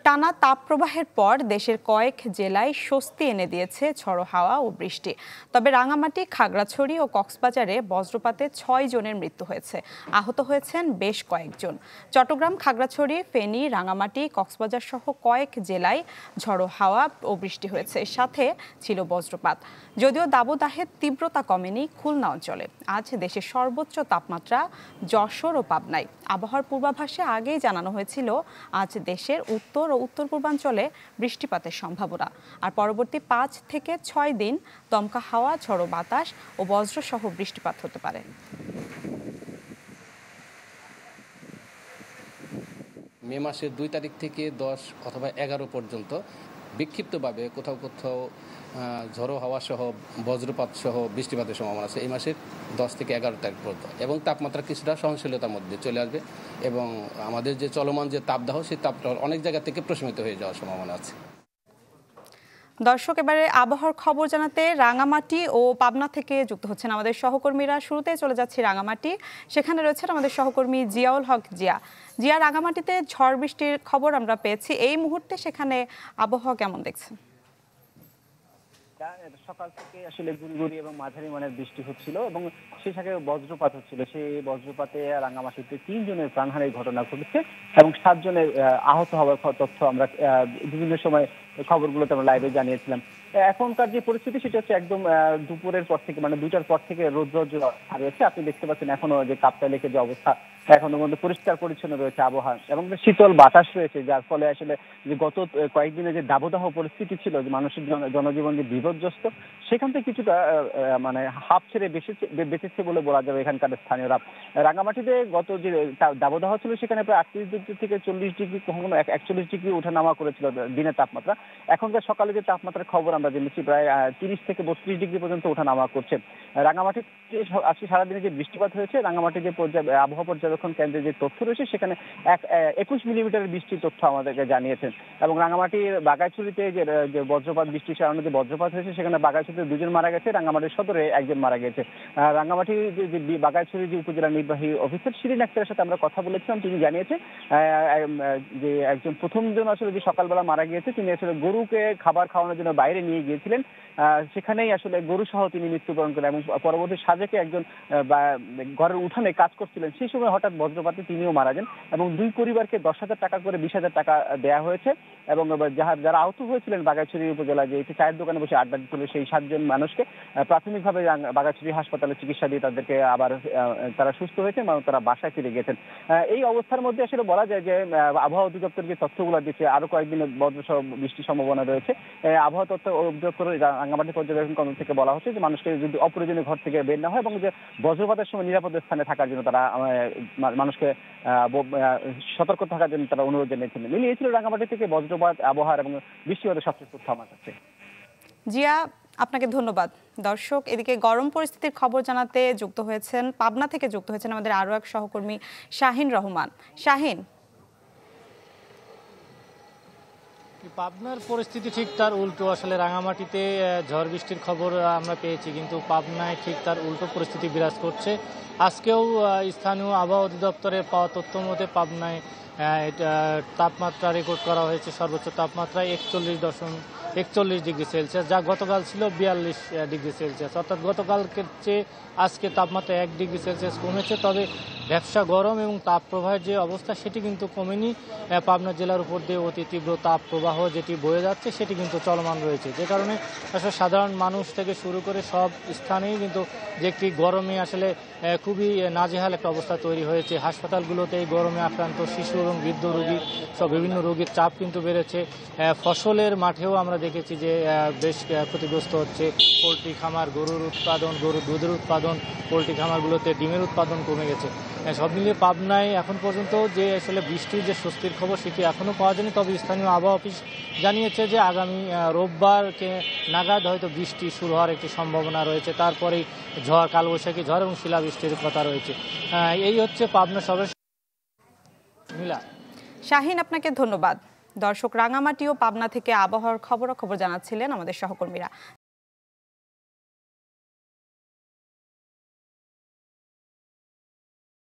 টানা তাপপ্রবাহের পর দেশের কয়েক জেলায় স্বস্তি এনে দিয়েছে ঝড়ো হাওয়া ও বৃষ্টি। তবে রাঙামাটি, খাগড়াছড়ি ও কক্সবাজারে বজ্রপাতে ৬ জনের মৃত্যু হয়েছে, আহত হয়েছেন বেশ কয়েকজন। চট্টগ্রাম, খাগড়াছড়ি, ফেনী, রাঙামাটি, কক্সবাজার সহ কয়েক জেলায় ঝড়ো হাওয়া ও বৃষ্টি হয়েছে, সাথে ছিল বজ্রপাত। যদিও দাবদাহের তীব্রতা কমেনি খুলনা অঞ্চলে। আজ দেশের সর্বোচ্চ তাপমাত্রা যশোর ও পাবনায়। আবহাওয়ার পূর্বাভাসে আগেই জানানো হয়েছিল আজ দেশের উত্তর ও উত্তর পূর্বাঞ্চলে বৃষ্টিপাতের সম্ভাবনা। আর পরবর্তী ৫ থেকে ৬ দিন দমকা হাওয়া, ঝড়ো বাতাস ও বজ্রসহ বৃষ্টিপাত হতে পারে। মে মাসের ২ তারিখ থেকে ১০ অথবা ১১ পর্যন্ত বিক্ষিপ্তভাবে কোথাও কোথাও ঝড়ো হাওয়া সহ বজ্রপাত সহ বৃষ্টিপাতের সম্ভাবনা আছে এই মাসের ১০ থেকে ১১ তারিখ পর্যন্ত, এবং তাপমাত্রা কিছুটা সহনশীলতার মধ্যে চলে আসবে এবং আমাদের যে চলমান যে তাপদাহ, সেই তাপটা অনেক জায়গা থেকে প্রশমিত হয়ে যাওয়ার সম্ভাবনা আছে। দর্শক, এবারে আবহাওয়ার খবর জানাতে রাঙামাটি ও পাবনা থেকে যুক্ত হচ্ছেন আমাদের সহকর্মীরা। শুরুতেই চলে যাচ্ছি রাঙামাটি, সেখানে রয়েছেন আমাদের সহকর্মী জিয়াউল হক। জিয়া, রাঙামাটিতে ঝড় বৃষ্টির খবর আমরা পেয়েছি, এই মুহূর্তে সেখানে আবহাওয়া কেমন দেখছেন? সকাল থেকে আসলে গুড়ি এবং মাঝারি মানের বৃষ্টি হচ্ছিল এবং সেই সাথে বজ্রপাত হচ্ছিল। সেই বজ্রপাতে রাঙামাটিতে ৩ জনের প্রাণহানির ঘটনা ঘটেছে এবং ৭ জনের আহত হওয়ার তথ্য আমরা বিভিন্ন সময় খবরগুলোতে আমরা লাইভে জানিয়েছিলাম। এখনকার যে পরিস্থিতি সেটা হচ্ছে একদম দুপুরের পর থেকে, মানে ২টার পর থেকে রৌদ্র রয়েছে। আপনি দেখতে পাচ্ছেন এখনো যে কাপ্তাই লেকের যে অবস্থা, এখনো মধ্যে পরিষ্কার পরিচ্ছন্ন রয়েছে আবহাওয়া এবং শীতল বাতাস রয়েছে, যার ফলে আসলে যে গত কয়েকদিনে যে দাবদাহ পরিস্থিতি ছিল, যে মানুষের জনজীবন যে বিপর্যস্ত, সেখান থেকে কিছুটা মানে হাফ ছেড়ে বেঁচেছে বলে বলা যাবে এখানকার স্থানীয়রা। রাঙামাটিতে গত যে দাবদাহ ছিল সেখানে প্রায় ৩৮ ডিগ্রি থেকে ৪০ ডিগ্রি, কখনো ৪১ ডিগ্রি ওঠানামা করেছিল দিনের তাপমাত্রা। এখনকার সকালে যে তাপমাত্রার খবর আমরা জেনেছি প্রায় ৩০ থেকে ৩২ ডিগ্রি পর্যন্ত ওঠানামা করছে। রাঙামাটিতে আজকে সারাদিনে যে বৃষ্টিপাত হয়েছে, রাঙামাটি যে আবহাওয়া পর্যবেক্ষণ কেন্দ্রের যে তথ্য রয়েছে সেখানে ২১ মিলিমিটারের বৃষ্টির তথ্য আমাদেরকে জানিয়েছেন। এবং রাঙামাটির বাগাইছড়িতে যে বজ্রপাত বৃষ্টির কারণে যে বজ্রপাত হয়েছে, সেখানে বাগাইছড়িতে ২ জন মারা গেছে, রাঙামাটির সদরে ১ জন মারা গেছে। রাঙামাটির যে বাগাইছড়ি যে উপজেলা নির্বাহী অফিসার শিরিন আক্তারের সাথে আমরা কথা বলেছিলাম, তিনি জানিয়েছে যে একজন প্রথমজন আসলে যে সকালবেলা মারা গিয়েছে, তিনি আসলে গরুকে খাবার খাওয়ানোর জন্য বাইরে নিয়ে গিয়েছিলেন। সেখানেই আসলে গরু সহ তিনি মৃত্যুবরণ করেন এবং পরবর্তী সাজেকে একজন ঘরের উঠানে কাজ করছিলেন, সেই সময় হঠাৎ বজ্রপাতে তিনিও মারা যান এবং ২ পরিবারকে ১০,০০০ টাকা করে ২০,০০০ টাকা দেওয়া হয়েছে। এবং যারা আহত হয়েছিলেন বাগাইছড়ি উপজেলায় যে চায়ের দোকানে বসে আড্ডা দিচ্ছিল, সেই ৭ জন মানুষকে প্রাথমিকভাবে বাগাইছড়ি হাসপাতালে চিকিৎসা দিয়ে তাদেরকে আবার তারা সুস্থ হয়েছে এবং তারা বাসায় ফিরে গেছেন। এই অবস্থার মধ্যে আসলে বলা যায় যে আবহাওয়া অধিদপ্তর যে তথ্যগুলো দিচ্ছে, আরো কয়েকদিন বজ্রসহ বৃষ্টির সম্ভাবনা রয়েছে। আবহাওয়া তথ্য অধিদপ্তর রাঙামাটি পর্যবেক্ষণ কেন্দ্র থেকে বলা হচ্ছে যে মানুষকে যদি অপ্রয়োজনীয় ঘর থেকে বের না হয় এবং যে বজ্রপাতের সময় নিরাপদ স্থানে থাকার জন্য তারা মানুষকে সতর্ক থাকার জন্য তারা অনুরোধ জানিয়েছিলেন। মিলিয়ে ছিল রাঙামাটি থেকে বজ্রপাত, আবহাওয়া এবং বৃষ্টিপাতের সবচেয়ে তথ্য আমার কাছে। জিয়া, আপনাকে ধন্যবাদ। দর্শক, এদিকে গরম পরিস্থিতির খবর জানাতে যুক্ত হয়েছেন, পাবনা থেকে যুক্ত হয়েছেন আমাদের আরো এক সহকর্মী শাহিন রহমান। শাহিন, পাবনার পরিস্থিতি ঠিক তার উল্টো। আসলে রাঙামাটিতে ঝড় বৃষ্টির খবর আমরা পেয়েছি, কিন্তু পাবনায় ঠিক তার উল্টো পরিস্থিতি বিরাজ করছে। আজকেও স্থানীয় আবহাওয়া অধিদপ্তরের পাওয়া তথ্য মতে পাবনায় তাপমাত্রা রেকর্ড করা হয়েছে সর্বোচ্চ তাপমাত্রা 41 ডিগ্রি সেলসিয়াস, যা গতকাল ছিল 42 ডিগ্রি সেলসিয়াস। অর্থাৎ গতকালকের চেয়ে আজকে তাপমাত্রা 1 ডিগ্রি সেলসিয়াস কমেছে। তবে ব্যবসা গরম এবং তাপপ্রবাহের যে অবস্থা সেটি কিন্তু কমেনি। পাবনা জেলার উপর দিয়ে অতি তীব্র তাপপ্রবাহ যেটি বয়ে যাচ্ছে সেটি কিন্তু চলমান রয়েছে, যে কারণে আসলে সাধারণ মানুষ থেকে শুরু করে সব স্থানেই কিন্তু যে একটি গরমে আসলে খুবই নাজেহাল একটা অবস্থা তৈরি হয়েছে। হাসপাতালগুলোতে এই গরমে আক্রান্ত শিশু এবং বৃদ্ধ রোগী সব বিভিন্ন রোগীর চাপ কিন্তু বেড়েছে। ফসলের মাঠেও আমরা দেখেছি যে বেশ ক্ষতিগ্রস্ত হচ্ছে। পোলট্রি খামার, গরুর উৎপাদন, গরুর দুধের উৎপাদন, পোলট্রি খামারগুলোতে ডিমের উৎপাদন কমে গেছে। সব মিলিয়ে পাবনায় এখন পর্যন্ত যে আসলে বৃষ্টির যে স্বস্তির খবর সেটি এখনও পাওয়া যায়নি। তবে স্থানীয় আবহাওয়া অফিস জানিয়েছে যে আগামী রোববারকে নাগাদ হয়তো বৃষ্টি শুরু হওয়ার একটি সম্ভাবনা রয়েছে। তারপরেই ঝড়, কালবৈশাখী ঝড় এবং শিলাবৃষ্টির কথা রয়েছে। এই হচ্ছে পাবনা সবের মিলা। শাহিন, আপনাকে ধন্যবাদ। দর্শক, রাঙামাটি ও পাবনা থেকে আবহাওয়ার খবর জানাচ্ছিলেন আমাদের সহকর্মীরা।